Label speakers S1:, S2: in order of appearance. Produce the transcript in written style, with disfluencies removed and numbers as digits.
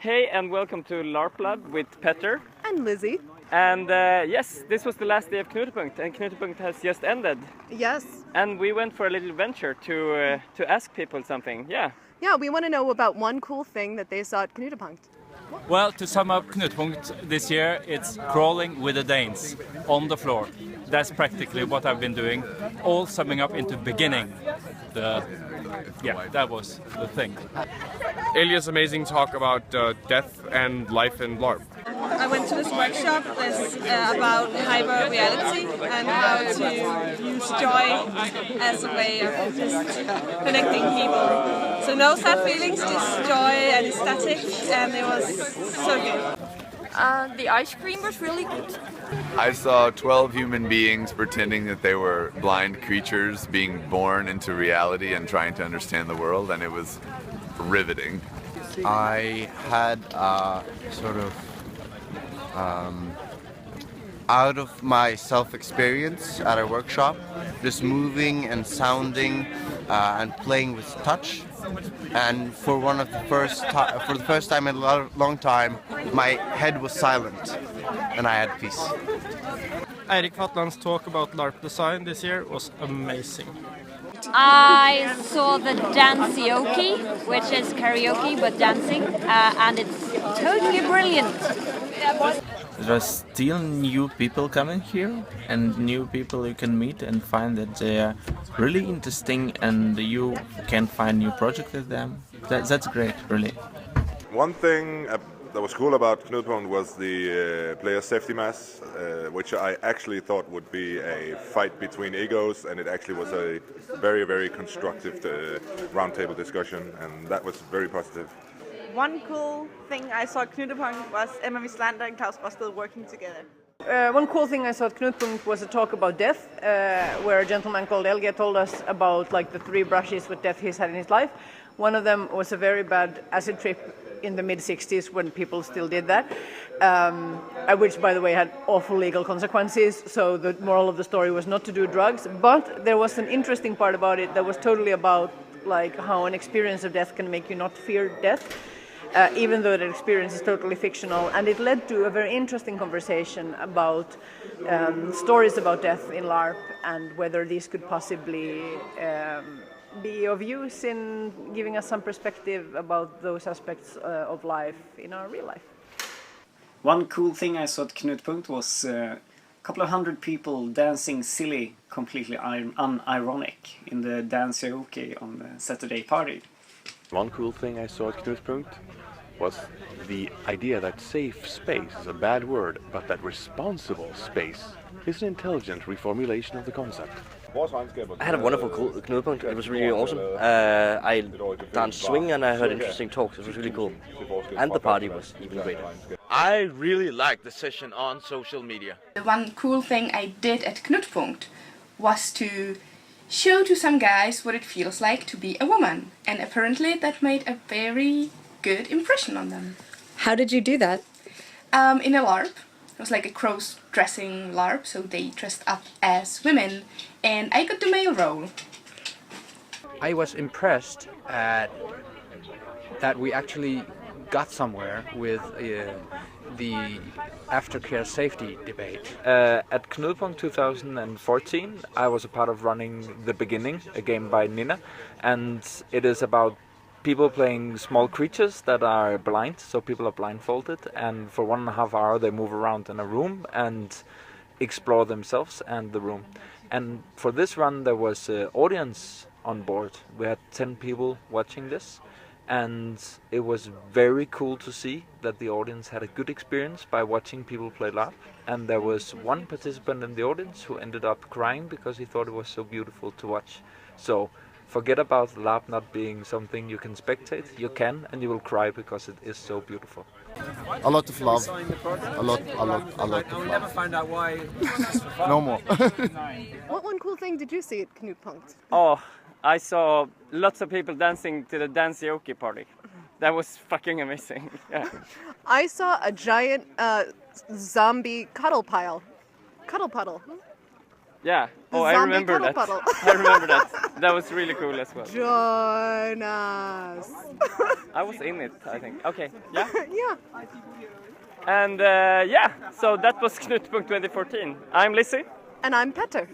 S1: Hey and welcome to Larp Lab with Petter.
S2: And Lizzie.
S1: And yes, this was the last day of Knutpunkt and Knutpunkt has just ended.
S2: Yes.
S1: And we went for a little venture to ask people something, yeah.
S2: Yeah, we want to know about one cool thing that they saw at Knutpunkt.
S3: Well, to sum up Knutpunkt this year, it's crawling with the Danes on the floor. That's practically what I've been doing, all summing up into beginning. That was the thing.
S4: Elia's amazing talk about death and life in Larp.
S5: I went to this workshop that's about hyper reality and how to use joy as a way of just connecting people. So no sad feelings, just joy and aesthetic, and it was so good.
S6: The ice cream was really good.
S7: I saw 12 human beings pretending that they were blind creatures being born into reality and trying to understand the world, and it was riveting.
S8: I had sort of out of my self-experience at a workshop, just moving and sounding and playing with touch. And for the first time in a long time, my head was silent and I had peace.
S9: Eirik Vatland's talk about LARP design this year was amazing.
S6: I saw the danceoke, which is karaoke but dancing, and it's totally brilliant.
S10: There are still new people coming here and new people you can meet and find that they are really interesting and you can find new projects with them. That's great, really.
S11: One thing that was cool about Knutpunkt was the player safety mass, which I actually thought would be a fight between egos, and it actually was a very, very constructive roundtable discussion, and that was very positive.
S5: One cool thing I saw at Knutpunkt was Emma Wislander and Klaus Bosted working together.
S12: One cool thing I saw at Knutpunkt was a talk about death, where a gentleman called Elge told us about the 3 brushes with death he's had in his life. One of them was a very bad acid trip in the mid-60s when people still did that, which, by the way, had awful legal consequences, so the moral of the story was not to do drugs. But there was an interesting part about it that was totally about how an experience of death can make you not fear death. Even though that experience is totally fictional, and it led to a very interesting conversation about stories about death in LARP and whether these could possibly be of use in giving us some perspective about those aspects of life in our real life.
S13: One cool thing I saw at Knutpunkt was a couple of hundred people dancing silly, completely unironic in the danceoke on the Saturday party.
S14: One cool thing I saw at Knutpunkt was the idea that safe space is a bad word, but that responsible space is an intelligent reformulation of the concept.
S15: I had a wonderful Knutpunkt. It was really awesome. I danced swing and I heard interesting talks. It was really cool. And the party was even greater.
S16: I really liked the session on social media.
S17: The one cool thing I did at Knutpunkt was to show to some guys what it feels like to be a woman, and apparently that made a very good impression on them.
S18: How did you do that?
S17: In a LARP. It was like a cross-dressing LARP, so they dressed up as women, and I got the male role.
S19: I was impressed that we actually got somewhere with the aftercare safety debate.
S20: At Knutpunkt 2014, I was a part of running The Beginning, a game by Nina, and it is about people playing small creatures that are blind, so people are blindfolded, and for 1.5 hours they move around in a room and explore themselves and the room. And for this run there was an audience on board. We had 10 people watching this, and it was very cool to see that the audience had a good experience by watching people play LARP. And there was one participant in the audience who ended up crying because he thought it was so beautiful to watch. So forget about LARP not being something you can spectate. You can, and you will cry because it is so beautiful.
S8: A lot of love. A lot of love.
S9: We'll never find out why.
S8: No more.
S2: What one cool thing did you see at Knutpunkt?
S1: Oh, I saw lots of people dancing to the danceoke party. That was fucking amazing. Yeah.
S2: I saw a giant zombie cuddle puddle.
S1: Yeah.
S2: The
S1: Oh, I
S2: zombie
S1: remember
S2: cuddle
S1: that.
S2: puddle.
S1: I remember that. That was really cool as well.
S2: Join us.
S1: I was in it, I think. Okay. Yeah.
S2: Yeah.
S1: And yeah, so that was Knutpunkt 2014. I'm Lizzie.
S2: And I'm Petter.